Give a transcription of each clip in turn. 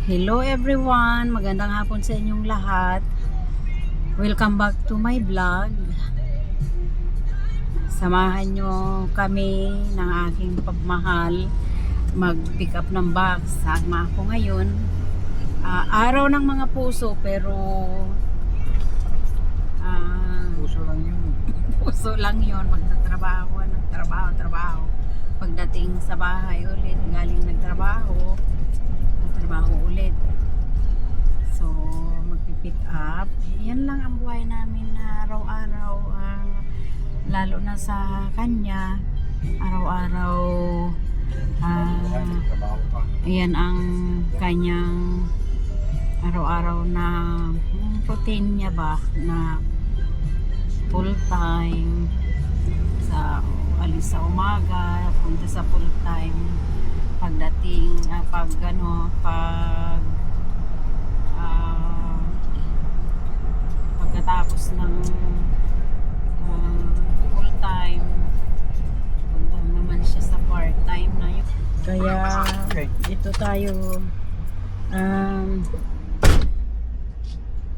Hello everyone, magandang hapon sa inyong lahat. Welcome back to my vlog. Samahan nyo kami ng aking pagmahal mag-pick up ng box. Sama ako ngayon. Araw ng mga puso pero Puso lang yun. puso lang yun. Magtatrabaho ng trabaho. Pagdating sa bahay ulit, galing nagtrabaho ulit. So, magpipick up. Yan lang ang buhay namin na araw-araw. Lalo na sa kanya, araw-araw yan ang kanyang araw-araw na routine niya ba na full time sa alis sa umaga, punta sa full time pagdating pagkatapos ng full time punta naman siya sa part time na yun. Kaya ito tayo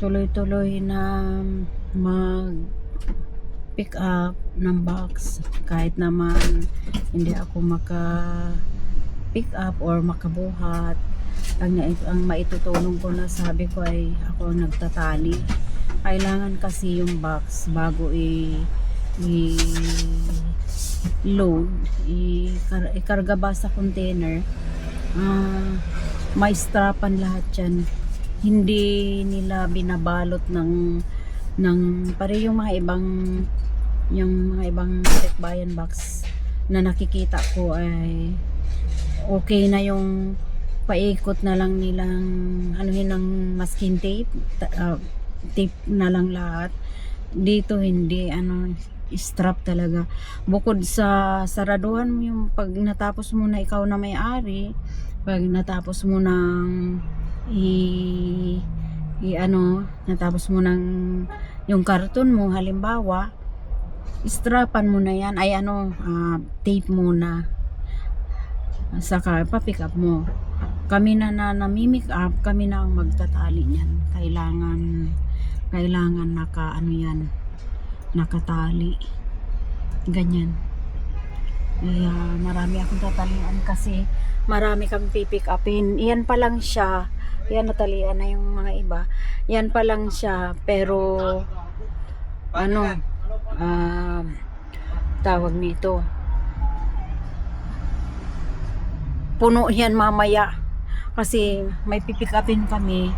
tuloy-tuloy na mag pick up ng box kahit naman hindi ako pick up or makabuhat. Ang maitutulong ko na sabi ko ay ako nagtatali. Kailangan kasi yung box bago i-load, ikarga ba sa container, may strapan lahat yan. Hindi nila binabalot ng pare yung mga ibang bayan box na nakikita ko ay okay na yung paikot na lang nilang anuhin ng masking tape, tape na lang lahat. Dito hindi, strap talaga. Bukod sa saraduhan mo yung pag natapos mo na ikaw na may-ari, pag natapos mo ng natapos mo ng yung karton mo halimbawa, strapan mo na yan ay tape muna. Saka pa-pick up mo. Kami na namimick up, kami na ang magtatali niyan. Kailangan nakatali. Ganyan. Kaya marami akong tatalian kasi marami kang pipick upin. Iyan pa lang siya. Yan natalian na yung mga iba. Yan pa lang siya pero tawag nito, puno yan mamaya kasi may pipick upin kami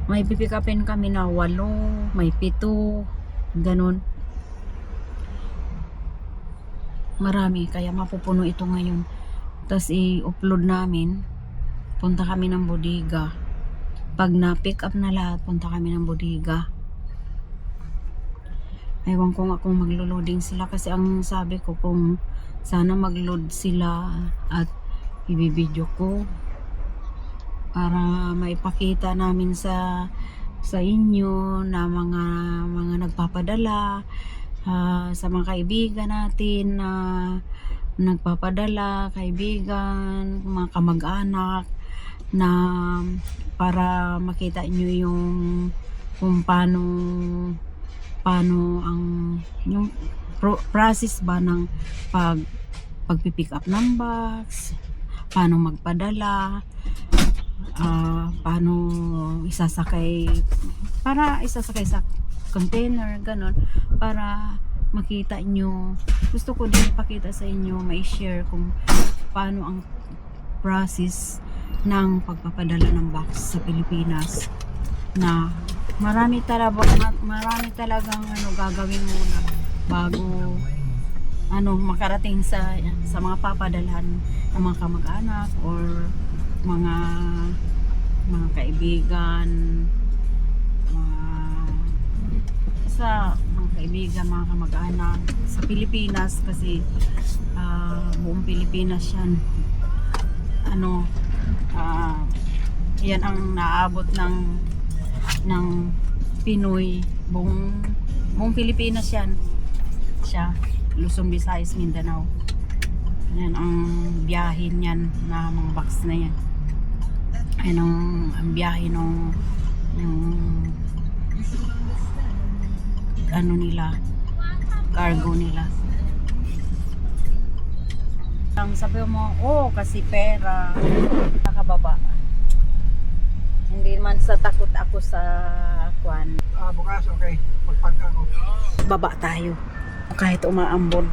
na 8, may 7, ganun, marami kaya mapupuno ito ngayon. Tapos i-upload namin, punta kami ng bodega. Pag na-pick up na lahat, punta kami ng bodega. Ewan ko nga kung maglo-loading sila kasi ang sabi ko kung sana mag-load sila at ibibideo ko para maipakita namin sa inyo na mga nagpapadala, sa mga kaibigan natin na nagpapadala, kaibigan, mga kamag-anak, na para makita nyo yung kung paano ang yung process ba ng pagpipick up ng box, paano magpadala, paano isasakay sa container, ganon, para makita nyo. Gusto ko din ipakita sa inyo, mai-share kung paano ang process ng pagpapadala ng box sa Pilipinas, na marami talagang gagawin muna bago makarating sa mga papadalhan ng mga kamag-anak or mga kaibigan, mga kamag-anak sa Pilipinas kasi buong Pilipinas yan. Yan ang naabot ng Pinoy, buong Pilipinas yan siya, Luzon, Visayas, Mindanao. Yan ang biyahin yan na mga box na yan. ang biyahe nung ano nila, cargo nila. Ang sabi mo, kasi pera, nakababa. Hindi man sa takot ako sa kwan. Bukas, okay. Pagpagka ko. Baba tayo. Kahit umaambon.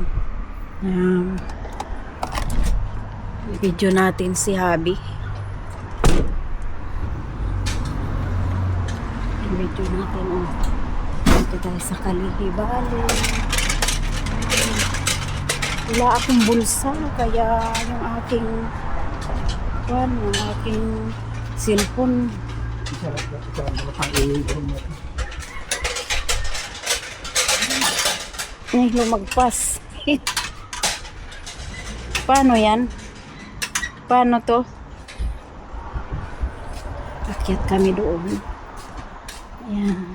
Video natin si Habi. Video natin. Dito tayo sa Kalihi Valley. Wala akong bulsa. Kaya yung aking cellphone. Ay, lumagpas. Paano yan? Paano to? Akyat kami doon. Ayan.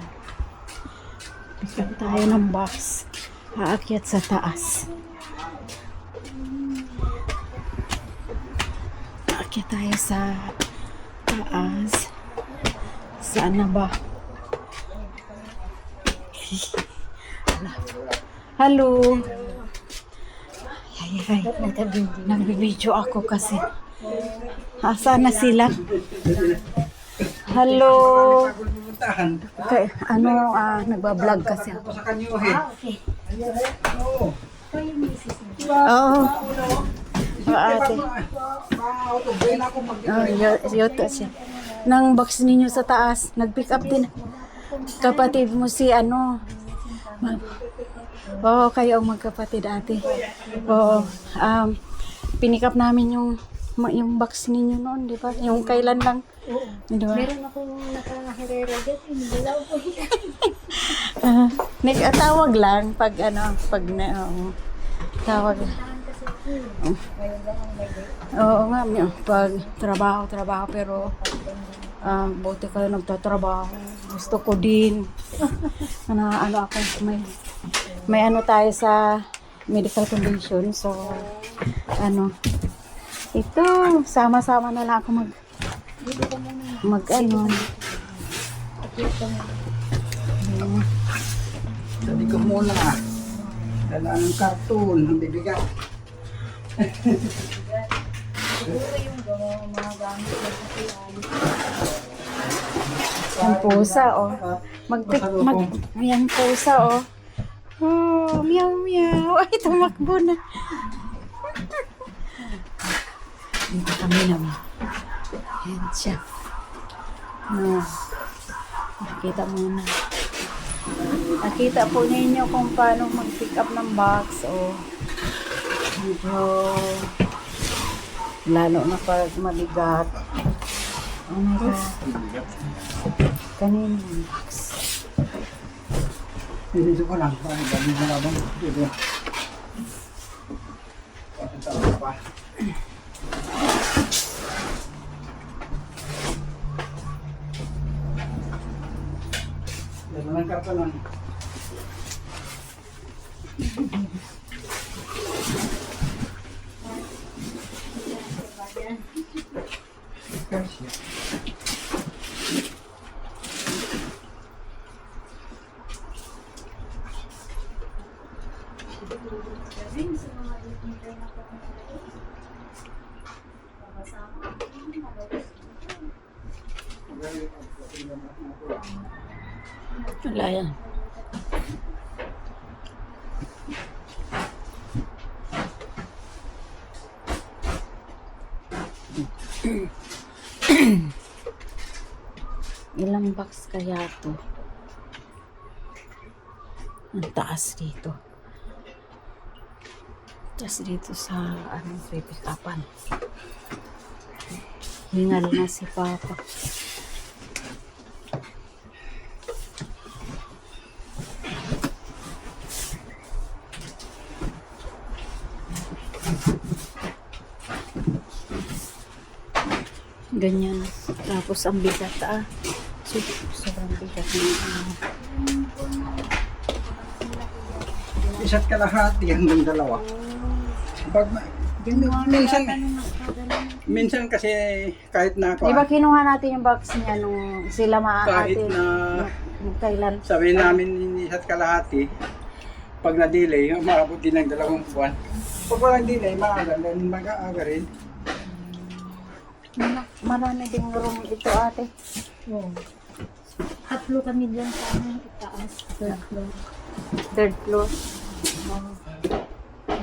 Pick tayo ng box. Aakyat sa taas. Aakyat tayo sa taas. Saan na ba? Hello. Ay. Nagbibideo ako kasi. Saan na sila? Hello. Okay, nagbablog kasi ako. Sa kanyo eh. Oo. Ate. Yoto siya. Nang box ninyo sa taas, nag-pick up din. Kapatid mo si Oo, kayo ang magkapatid ate. Oo. Pinick up namin yung box ninyo noon, di ba? Yung kailan lang. Di ba? Meron akong nakaharera dyan. Hindi lang po. Tawag lang pag tawag. Oo nga, pag trabaho pero buti kayo nagtatrabaho. Gusto ko din. Ako, may tayo sa medical condition. So, ito, sama-sama na lang ako Sabi ko muna. Dala ng karton. Ang bibigat. Ang pusa, Yung pusa, meow, meow. Ay, tumakbo na. Dito kami naman. Ayan siya. Nakita muna. Nakita po ninyo kung paano mag-pick up ng box. Lalo na pag mabigat. Oh my God. Kanina yung box. Dito ko lang. Dali na labang. Dito. Patatawa pa. Dala ng karton. Wala yan. Ilang box kaya to? Ang taas dito. Taas dito sa pick-upan. Hingal na si Papa. Ganyan. Tapos ang bigat sobrang bigat ng Isa't kalahati hanggang dalawa. Minsan, minsan kasi kahit na Di ba kinuha natin yung box niya nung sila kahit ate? na Nung kailan? sabihin namin hindi isa't kalahati, pag na-delay, umabot din ng 2 buwan. Pag walang delay, maaga din, mag-aaga rin. Marami ding room ito ate. Oo. Tatlo kami dyan sa aming itaas. Third floor. Third floor.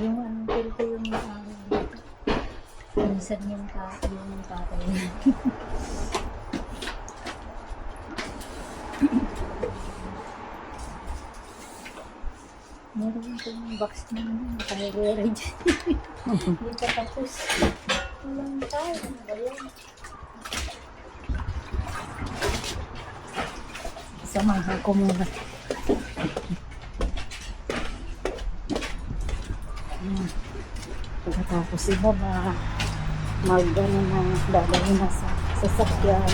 Yung ano, pero ko yung dito. Minsan yung tatay. Meron yung box na ano, naka-ready dyan. Hindi pa tapos. Walang tayo, ano ba yan? Samahan ko muna. Pagkatapos iba ba mag-ano na dadalhin na sa sasakyan.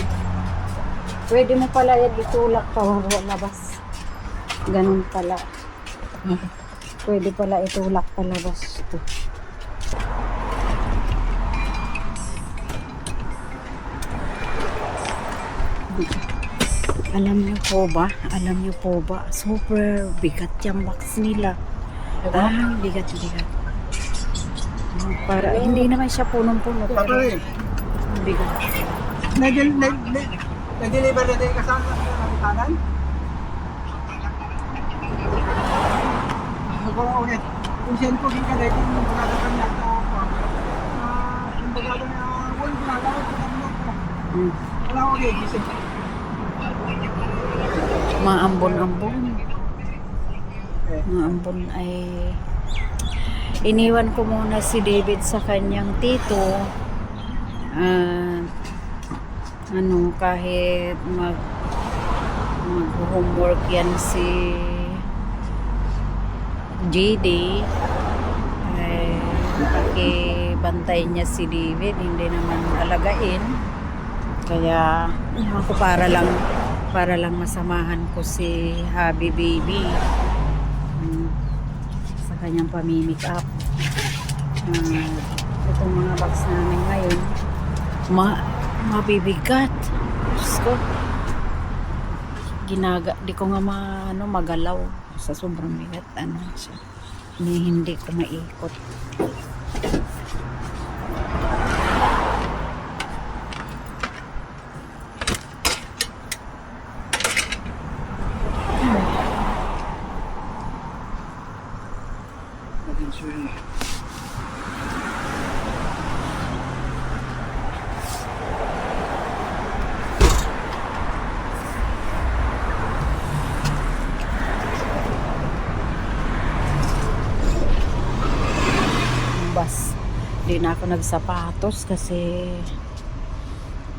Pwede mo pala yan itulak pa labas. Ganun pala. Pwede pala itulak pa labas. Ito. Alam niyo po ba, super bigat yung box nila. Bigat. Para, hindi naman siya punong-puno. Pero, Patuloy, bigat. nag-deliver na din kasama sa kamitanan? Okay. Kung saan ko kinkalay, kung bagado ka niya sa ako, kung bagado na, wala ginagawa ko naman ako. Wala ko gigising. Maambon-ambon. Maambon ay iniwan ko muna si David sa kanyang tito. Kahit mag-homework yan si JD, ay pakibantay niya si David, hindi naman alagain. Kaya ako para lang masamahan ko si Happy Baby sa kanyang pamimik up. Itong mga box namin ngayon mabibigat. Diyos ko, di ko nga magalaw sa sobrang bigat. Siya, hindi ko maikot. Bus. Hindi na ako nagsapatos kasi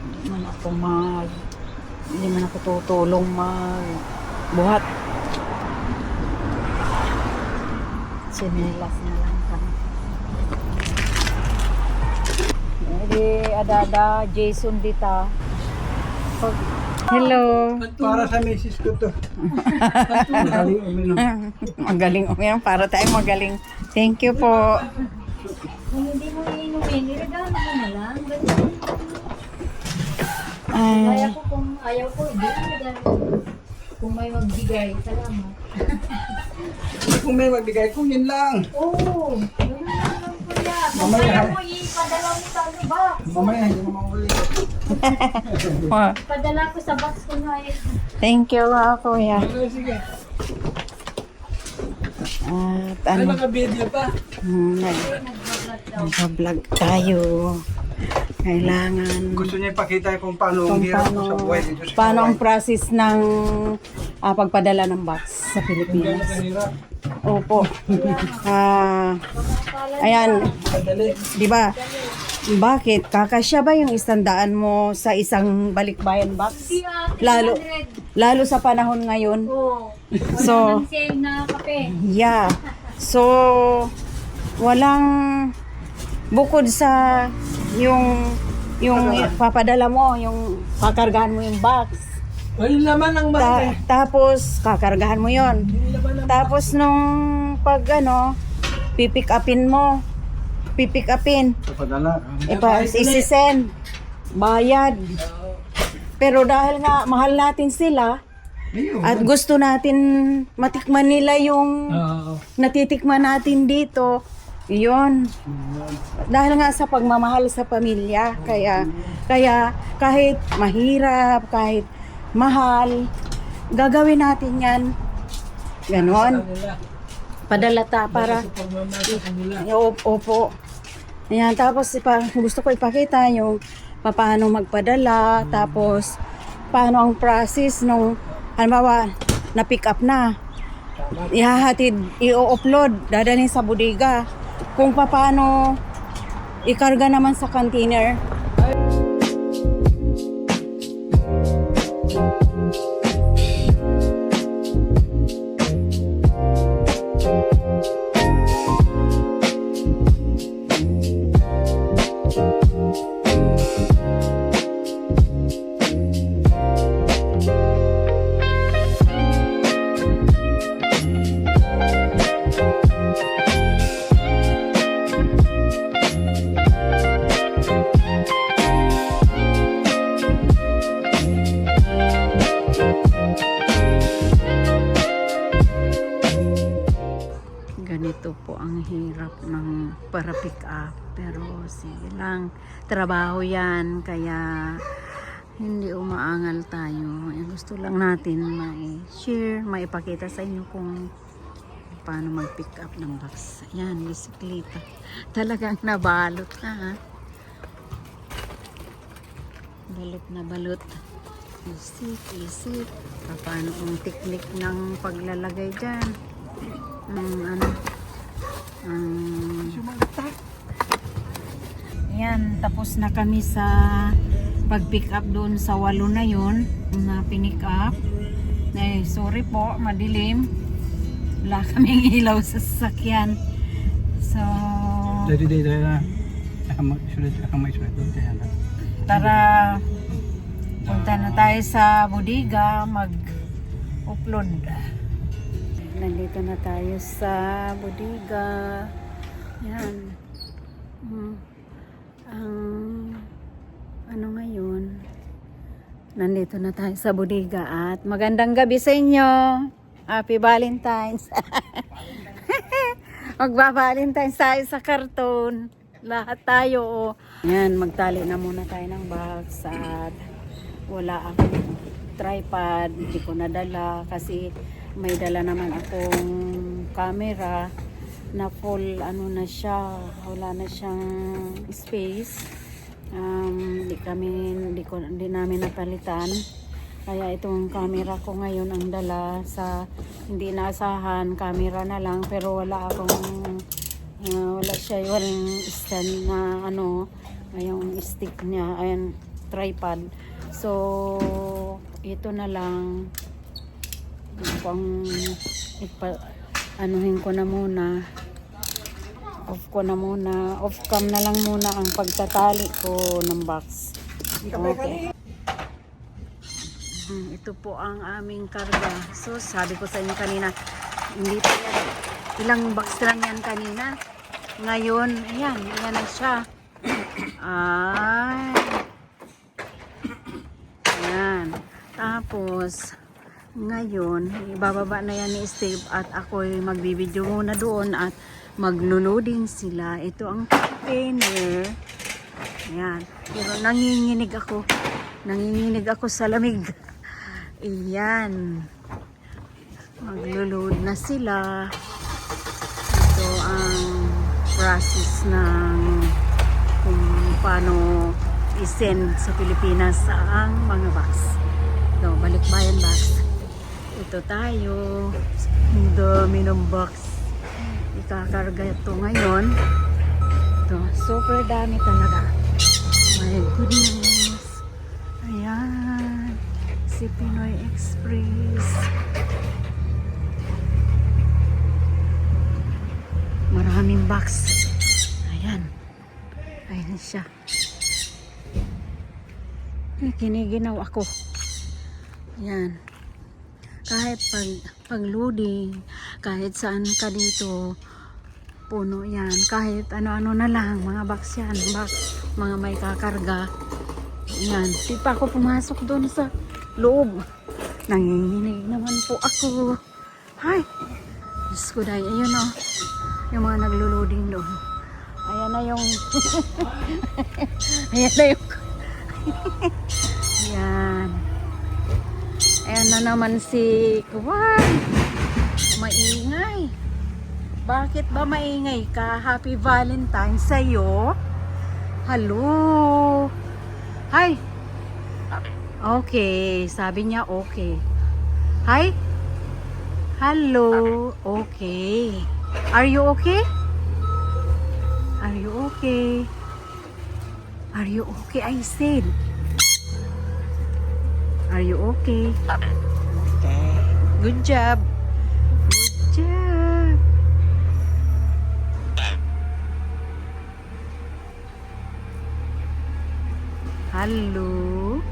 hindi man ako tutulong magbuhat. Sinelas na lang kami. Hindi, Adada, Jason dita. Hello. Para sa misis ko to. Magaling uminom. Magaling uminom. Para tayo magaling. Thank you po. Kung hindi mo iinumin, iregalo mo na lang. Ganyan. Kaya ko kung ayaw ko, hindi iregalo. Kung may magbigay, salamat. Kung may magbigay, kunin lang. Oo, gano'n lang kuya. Kung Mamaya, ayaw mo, ipadala mo sa ano box. Mamaya hindi mo mauli. Padala ko sa box ko na eh. Thank you, kuya. Sige. At Ay, maka-video pa. nag-vlog tayo. Kailangan Gusto niya ipakita kung paano ang hirap ko sa buhay dito sa paano ang Hawaii. process ng pagpadala ng box sa Pilipinas. Hirap. Opo. Ayan, Madali. di ba? Bakit? Kakasya ba yung istandaan mo sa isang balikbayan box? Lalo sa panahon ngayon. Oo. So, Sale na kape. yeah. So, walang bukod sa yung papadala mo, yung kakargahan mo yung box. Ayun naman ang mahal. Tapos kakargahan mo 'yon. Tapos nung pag pipick upin mo, pipick upin. Papadala. Isisend. Bayad. Pero dahil nga mahal natin sila at gusto natin matikman nila yung natitikman natin dito, yun. Dahil nga sa pagmamahal sa pamilya, kaya kahit mahirap, kahit mahal, gagawin natin yan. Ganon. Padalata para opo. Ayan, tapos gusto ko ipakita yung paano magpadala, tapos paano ang process nung halimbawa na pick up na. Ihahatid, i-upload, dadalhin sa bodega. Kung paano ikarga naman sa container. Ganito po ang hirap ng para pick up, pero sige lang, trabaho yan, kaya hindi umaangal tayo. Gusto lang natin mai-share, maipakita sa inyo kung paano mag-pick up ng box. Ayan, bisikleta. Talagang nabalot na, ha? Balot na balot. Isip. Paano ang technique ng paglalagay dyan? Ayan, tapos na kami sa pag-pick up doon sa walo na yun na pinick up. Sorry po, madilim. Wala kaming ilaw sa sasakyan. So, tara, punta na tayo sa bodega, mag-upload. Nandito na tayo sa bodega. Yan. Ano ngayon? Nandito na tayo sa bodega at magandang gabi sa inyo. Happy Valentine's. Magba-Valentine's tayo sa karton. Lahat tayo. Oh. Yan, magtali na muna tayo ng box at wala akong tripod. Hindi ko nadala kasi may dala naman akong camera na full na siya, wala na siyang space. Hindi namin napalitan, kaya itong camera ko ngayon ang dala sa hindi naasahan, camera na lang, pero wala siya yung stand na yung stick niya, ayan, tripod. So ito na lang anuhin ko na muna, off cam na lang muna ang pagtatali ko ng box. Okay. Ito po ang aming karga. So sabi ko sa inyo kanina, hindi pa yan, ilang box lang yan kanina, ngayon ayan na siya. Ayan, tapos ngayon, ibababa na yan ni Steve at ako'y magbibideo muna doon at maglo-loading sila. Ito ang container. Ayan. Pero nanginginig ako sa lamig. Ayan. Maglo-load na sila. Ito ang process ng kung paano i-send sa Pilipinas ang mga box. So, balikbayan box. Ito tayo. Ang dami ng box. Ikakarga ito ngayon. Ito, super dami talaga. My goodness. Ayan. Si Pinoy Express. Maraming box. Ayan. Ayan siya. Kiniginaw ako. Ayan. Kahit pag-loading, kahit saan ka dito, puno yan. Kahit ano-ano na lang, mga box yan. Mga may kakarga. Yan. Di pa ako pumasok doon sa loob. Nanginginig naman po ako. Ay! Diyos ko dahil. Ayun o. Yung mga naglo-loading doon. Ayan na yung... Ayan na yung... Ayan. Ayan na naman si Kuwan. Maingay. Bakit ba maingay ka? Happy Valentine sa'yo. Hello. Hi. Okay. Sabi niya okay. Hi. Hello. Okay. Are you okay? Are you okay? Are you okay? I said. Are you okay? Okay. Good job. Good job. Hello.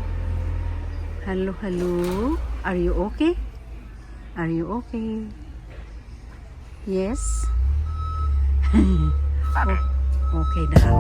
Hello, hello. Are you okay? Are you okay? Yes. Oh, okay daw.